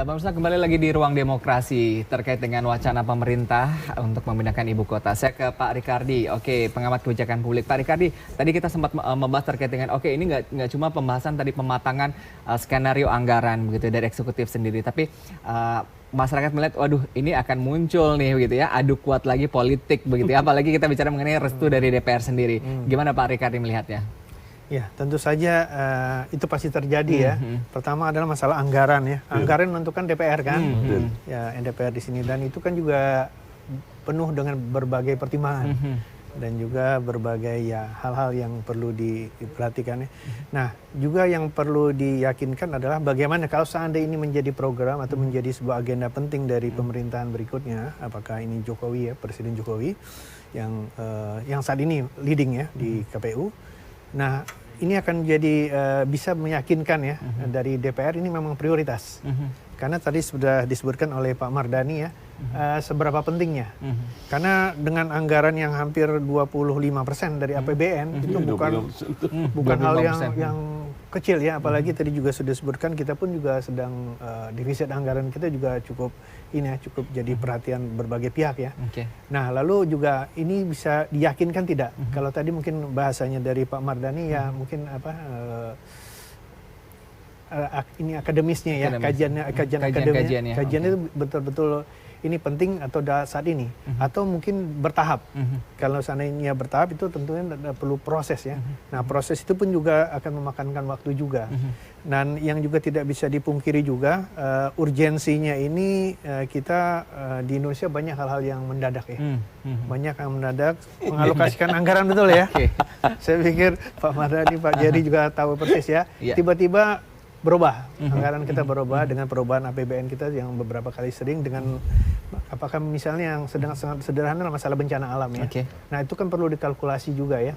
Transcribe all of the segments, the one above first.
pemirsa, kembali lagi di Ruang Demokrasi terkait dengan wacana pemerintah untuk memindahkan ibu kota. Saya ke Pak Ricardi, pengamat kebijakan publik. Pak Ricardi, tadi kita sempat membahas terkait dengan, ini nggak cuma pembahasan tadi pematangan skenario anggaran begitu dari eksekutif sendiri, tapi masyarakat melihat, waduh ini akan muncul nih begitu ya, adu kuat lagi politik begitu ya, apalagi kita bicara mengenai restu dari DPR sendiri. Gimana Pak Ricardi melihatnya? Ya, tentu saja itu pasti terjadi ya. Pertama adalah masalah anggaran ya. Anggaran menentukan DPR kan. Ya, DPR di sini, dan itu kan juga penuh dengan berbagai pertimbangan dan juga berbagai hal-hal yang perlu diperhatikan ya. Nah, juga yang perlu diyakinkan adalah bagaimana kalau seandainya ini menjadi program atau menjadi sebuah agenda penting dari pemerintahan berikutnya, apakah ini Jokowi ya, Presiden Jokowi yang saat ini leading ya di KPU. Nah, ini akan jadi bisa meyakinkan ya dari DPR ini memang prioritas. Karena tadi sudah disebutkan oleh Pak Mardhani ya, seberapa pentingnya. Karena dengan anggaran yang hampir 25% dari APBN, itu bukan hal yang kecil ya. Apalagi tadi juga sudah disebutkan, kita pun juga sedang defisit anggaran kita juga cukup jadi perhatian berbagai pihak ya. Nah, lalu juga ini bisa diyakinkan tidak? Kalau tadi mungkin bahasanya dari Pak Mardhani ya mungkin ini akademisnya ya, kajian akademik, kajian itu betul-betul ini penting atau saat ini, atau mungkin bertahap. Kalau seandainya bertahap itu tentunya perlu proses ya. Nah, proses itu pun juga akan memakankan waktu juga. Dan yang juga tidak bisa dipungkiri juga urgensinya ini, kita di Indonesia banyak hal-hal yang mendadak ya. Banyak yang mendadak, mengalokasikan anggaran betul ya. Saya pikir Pak Mardhani, Pak Jerry juga tahu persis ya. Tiba-tiba berubah, anggaran kita berubah dengan perubahan APBN kita yang beberapa kali sering dengan apakah misalnya yang sangat sederhana masalah bencana alam ya. Nah, itu kan perlu dikalkulasi juga ya.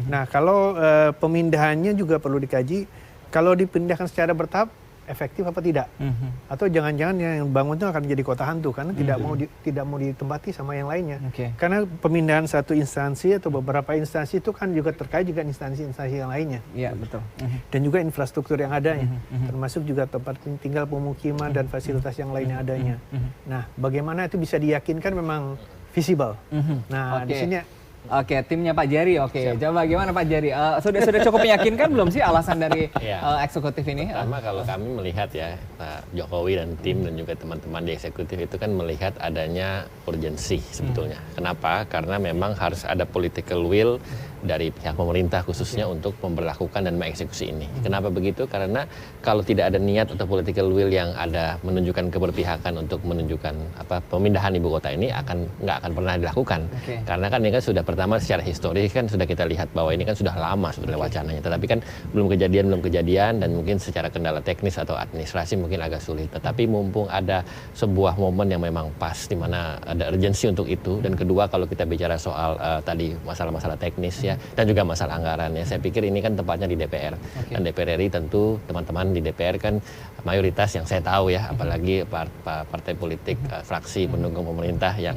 Nah, kalau pemindahannya juga perlu dikaji, kalau dipindahkan secara bertahap efektif apa tidak, atau jangan-jangan yang bangun itu akan jadi kota hantu karena tidak mau ditempati sama yang lainnya. Karena pemindahan satu instansi atau beberapa instansi itu kan juga terkait juga instansi-instansi yang lainnya. Iya, betul. Dan juga infrastruktur yang adanya, termasuk juga tempat tinggal, pemukiman dan fasilitas yang lainnya adanya. Nah, bagaimana itu bisa diyakinkan memang visible. Nah, di sini timnya Pak Jerry, coba gimana Pak Jerry? Sudah cukup meyakinkan belum sih alasan dari eksekutif ini? Pertama, kalau kami melihat ya, Pak Jokowi dan tim dan juga teman-teman di eksekutif itu kan melihat adanya urgensi sebetulnya. Kenapa? Karena memang harus ada political will dari pihak pemerintah khususnya untuk memberlakukan dan mengeksekusi ini. Kenapa begitu? Karena kalau tidak ada niat atau political will yang ada menunjukkan keberpihakan untuk menunjukkan pemindahan ibu kota ini nggak akan pernah dilakukan. Karena kan ini kan sudah pertama secara historis kan sudah kita lihat bahwa ini kan sudah lama sebetulnya wacananya. Tetapi kan belum kejadian dan mungkin secara kendala teknis atau administrasi mungkin agak sulit. Tetapi mumpung ada sebuah momen yang memang pas di mana ada urgensi untuk itu, dan kedua kalau kita bicara soal tadi masalah-masalah teknis ya, dan juga masalah anggaran ya, saya pikir ini kan tempatnya di DPR. Dan DPR RI tentu teman-teman di DPR kan mayoritas yang saya tahu ya, apalagi partai politik fraksi pendukung pemerintah yang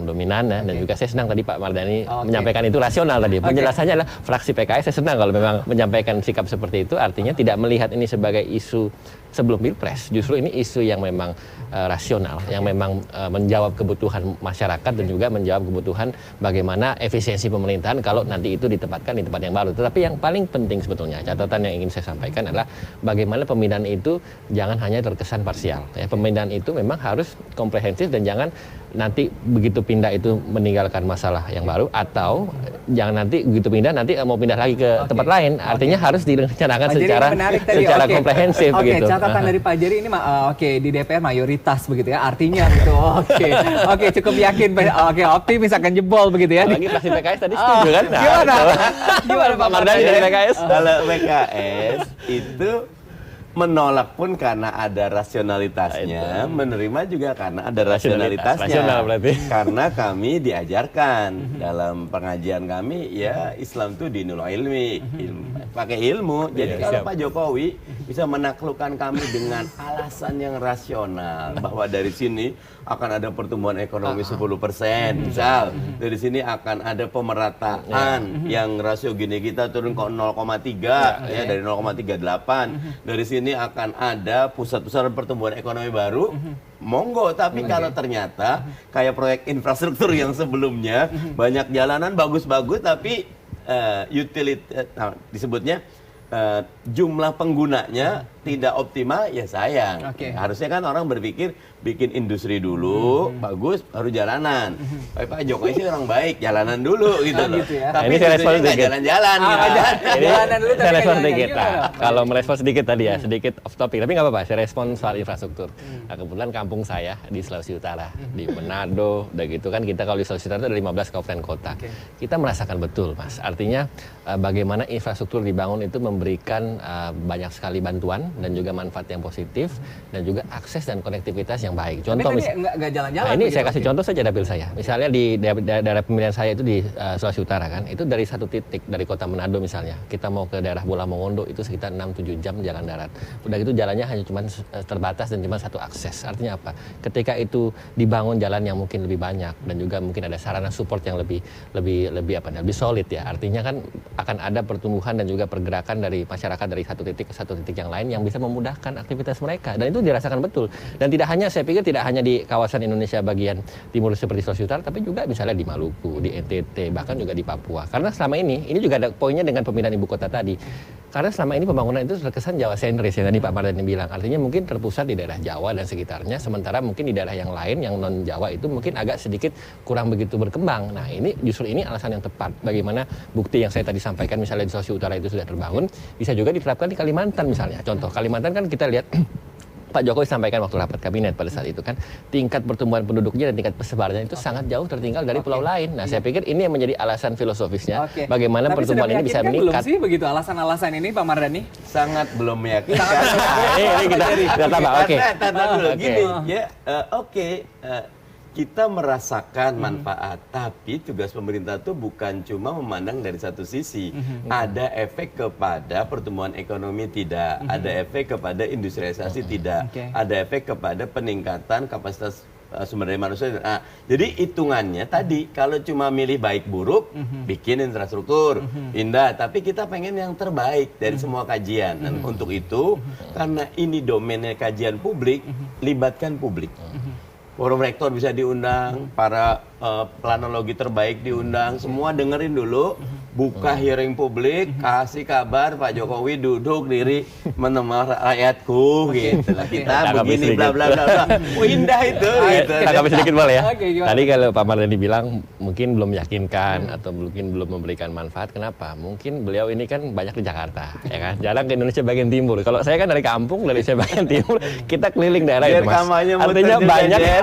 dominan ya. Dan juga saya senang tadi Pak Mardhani menyampaikan itu rasional tadi. Penjelasannya adalah fraksi PKS, saya senang kalau memang menyampaikan sikap seperti itu, artinya tidak melihat ini sebagai isu sebelum Pilpres. Justru ini isu yang memang rasional, yang memang menjawab kebutuhan masyarakat dan juga menjawab kebutuhan bagaimana efisiensi pemerintahan kalau nanti itu ditempatkan di tempat yang baru. Tetapi yang paling penting sebetulnya, catatan yang ingin saya sampaikan adalah bagaimana pemindahan itu jangan hanya terkesan parsial. Ya, pemindahan itu memang harus komprehensif dan jangan nanti begitu pindah itu meninggalkan masalah yang baru, atau jangan nanti begitu pindah nanti mau pindah lagi ke tempat lain. Artinya harus direncanakan secara komprehensif begitu. Catatan dari Pak Jerry ini di DPR mayoritas begitu ya. Artinya gitu. Cukup yakin. Optimis akan jebol begitu ya. Lagi fraksi PKS tadi setuju kan? Gimana Pak Mardhani dari PKS? Kalau PKS itu menolak pun karena ada rasionalitasnya, menerima juga karena ada rasionalitasnya. Rasional berarti. Karena kami diajarkan dalam pengajian kami ya, Islam itu dinul ilmi, pakai ilmu. Jadi kalau Pak Jokowi bisa menaklukkan kami dengan alasan yang rasional bahwa dari sini akan ada pertumbuhan ekonomi 10%, misal dari sini akan ada pemerataan yang rasio Gini kita turun ke 0,3 ya dari 0,38. Dari sini akan ada pusat-pusat pertumbuhan ekonomi baru. Monggo, tapi kalau ternyata kayak proyek infrastruktur yang sebelumnya banyak jalanan bagus-bagus tapi disebutnya jumlah penggunanya tidak optimal, ya sayang. Harusnya kan orang berpikir bikin industri dulu, bagus, baru jalanan. Pak Jokowi sih orang baik, jalanan dulu gitu loh. Gitu ya. Tapi ini saya respon nggak sedikit. jalan-jalan. Jalanan dulu Saya tapi respon nggak sedikit. jalan-jalan. Nah, kalau merespon sedikit tadi ya, sedikit off topic, tapi nggak apa-apa. Saya respon soal infrastruktur. Nah, kebetulan kampung saya di Sulawesi Utara, di Manado, udah gitu kan kita kalau di Sulawesi Utara itu ada 15 kabupaten kota. Kita merasakan betul, Mas. Artinya bagaimana infrastruktur dibangun itu memberikan banyak sekali bantuan dan juga manfaat yang positif dan juga akses dan konektivitas yang baik. Contoh Tapi tadi nggak jalan-jalan. Nah, ini begitu, saya kasih contoh saja dapil saya. Misalnya di daerah pemilihan saya itu di Sulawesi Utara kan, itu dari satu titik dari kota Manado misalnya, kita mau ke daerah Bola Mongondo itu sekitar 6-7 jam jalan darat. Udah gitu jalannya hanya cuma terbatas dan cuma satu akses. Artinya apa? Ketika itu dibangun jalan yang mungkin lebih banyak dan juga mungkin ada sarana support yang lebih solid ya. Artinya kan akan ada pertumbuhan dan juga pergerakan dari masyarakat dari satu titik ke satu titik yang lain yang bisa memudahkan aktivitas mereka, dan itu dirasakan betul. Dan tidak hanya, saya pikir tidak hanya di kawasan Indonesia bagian timur seperti Sulawesi Utara, tapi juga misalnya di Maluku, di NTT, bahkan juga di Papua. Karena selama ini juga ada poinnya dengan pemindahan ibu kota tadi. Karena selama ini pembangunan itu terkesan Jawa sentris yang tadi Pak Mardhani bilang. Artinya mungkin terpusat di daerah Jawa dan sekitarnya, sementara mungkin di daerah yang lain yang non Jawa itu mungkin agak sedikit kurang begitu berkembang. Nah, ini justru ini alasan yang tepat. Bagaimana bukti yang saya tadi sampaikan misalnya di Sulawesi Utara itu sudah terbangun, bisa juga diterapkan di Kalimantan misalnya. Contoh Kalimantan kan kita lihat Pak Jokowi sampaikan waktu rapat kabinet pada saat itu kan, tingkat pertumbuhan penduduknya dan tingkat persebarannya itu sangat jauh tertinggal dari pulau lain. Nah, saya pikir ini yang menjadi alasan filosofisnya bagaimana pertumbuhan ini bisa meningkat. Belum sih begitu alasan-alasan ini Pak Mardhani? Sangat belum meyakinkan. Ini kita tambah. Oke. Gini ya, kita merasakan manfaat, tapi tugas pemerintah itu bukan cuma memandang dari satu sisi. Ada efek kepada pertumbuhan ekonomi tidak, ada efek kepada industrialisasi tidak, ada efek kepada peningkatan kapasitas sumber daya manusia. Nah, jadi hitungannya tadi kalau cuma milih baik buruk, bikin infrastruktur indah, tapi kita pengen yang terbaik dari semua kajian. Dan untuk itu, karena ini domainnya kajian publik, libatkan publik. Forum rektor bisa diundang, para planologi terbaik diundang, semua dengerin dulu, buka hearing publik, kasih kabar Pak Jokowi duduk diri menemani rakyatku gitu. Kita begini bla bla bla. Indah itu gitu. Tanggapi sedikit boleh ya. Gimana? Tadi kalau Pak Mardhani bilang mungkin belum meyakinkan atau mungkin belum memberikan manfaat. Kenapa? Mungkin beliau ini kan banyak di Jakarta, ya kan. Jarang ke Indonesia bagian timur. Kalau saya kan dari kampung, dari Indonesia bagian timur, kita keliling daerah itu, Mas.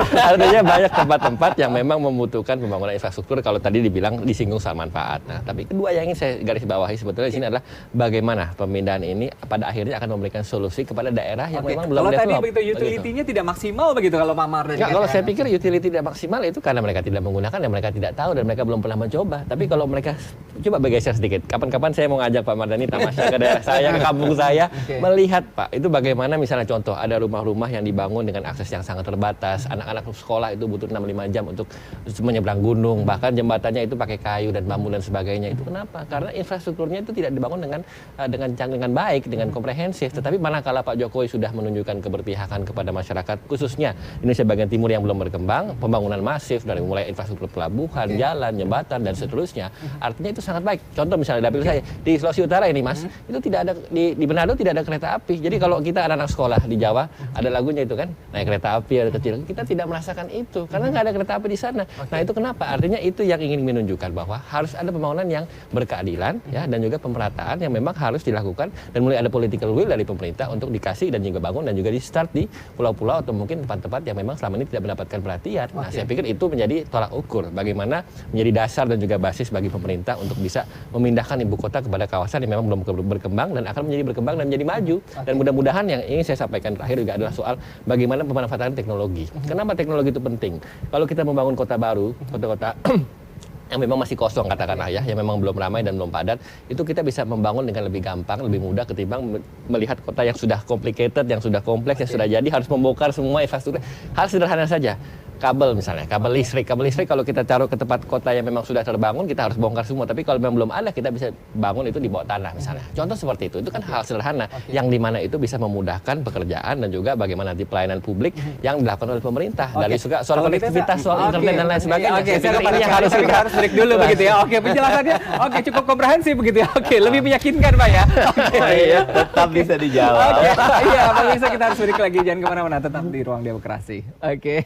Artinya banyak tempat-tempat yang memang membutuhkan pembangunan infrastruktur. Kalau tadi dibilang disinggung soal manfaat. Nah, tapi kedua yang ingin saya garis bawahi sebetulnya di sini adalah bagaimana pemindahan ini pada akhirnya akan memberikan solusi kepada daerah yang memang belum develop. Kalau tadi begitu utility-nya tidak maksimal begitu kalau Pak Mardhani. Kalau saya pikir utility tidak maksimal itu karena mereka tidak menggunakan dan mereka tidak tahu dan mereka belum pernah mencoba. Tapi kalau mereka coba bergeser sedikit. Kapan-kapan saya mau ngajak Pak Mardhani tamasya ke daerah saya, ke kampung saya, melihat Pak itu bagaimana misalnya contoh ada rumah-rumah yang dibangun dengan akses yang sangat terbatas. Anak-anak sekolah itu butuh 6-5 jam untuk menyeberang gunung, bahkan jembatannya itu pakai kayu dan bambu dan sebagainya. Itu kenapa? Karena infrastrukturnya itu tidak dibangun dengan baik, dengan komprehensif. Tetapi manakala Pak Jokowi sudah menunjukkan keberpihakan kepada masyarakat, khususnya Indonesia bagian timur yang belum berkembang, pembangunan masif dari mulai infrastruktur pelabuhan, jalan, jembatan dan seterusnya, artinya itu sangat baik. Contoh misalnya dapil saya di Sulawesi Utara ini, Mas, itu tidak ada di Manado tidak ada kereta api. Jadi kalau kita anak-anak sekolah di Jawa ada lagunya itu kan, naik kereta api ada kecil, kita tidak merasakan itu karena nggak ada kereta api di sana. Nah, itu kenapa? Artinya itu yang ingin menunjukkan bahwa harus ada pembangunan yang berkeadilan ya, dan juga pemerataan yang memang harus dilakukan, dan mulai ada political will dari pemerintah untuk dikasih dan juga bangun dan juga di start di pulau-pulau atau mungkin tempat-tempat yang memang selama ini tidak mendapatkan perhatian. Nah, saya pikir itu menjadi tolak ukur bagaimana menjadi dasar dan juga basis bagi pemerintah untuk bisa memindahkan ibu kota kepada kawasan yang memang belum berkembang dan akan menjadi berkembang dan menjadi maju. Dan mudah-mudahan yang ingin saya sampaikan terakhir juga adalah soal bagaimana pemanfaatan teknologi. Kenapa teknologi itu penting? Kalau kita membangun kota baru, kota-kota yang memang masih kosong katakanlah ya, yang memang belum ramai dan belum padat, itu kita bisa membangun dengan lebih gampang, lebih mudah ketimbang melihat kota yang sudah complicated, yang sudah kompleks, yang sudah jadi harus membongkar semua infrastruktur. Hal sederhana saja. Kabel misalnya, kabel listrik kalau kita taruh ke tempat kota yang memang sudah terbangun kita harus bongkar semua, tapi kalau memang belum ada kita bisa bangun itu di bawah tanah misalnya. Contoh seperti itu kan hal sederhana yang dimana itu bisa memudahkan pekerjaan dan juga bagaimana nanti pelayanan publik yang dilakukan oleh pemerintah dari soal konektivitas, soal internet dan lain sebagainya. Oke, Saya pikir ini yang harus break dulu begitu ya. Oke, penjelasannya cukup komprehensif begitu ya. Oke, lebih meyakinkan Pak ya. Oke. Iya, tetap bisa dijawab. Oke, iya, Pak Bisa kita harus break lagi, jangan kemana-mana, tetap di Ruang Demokrasi. Oke.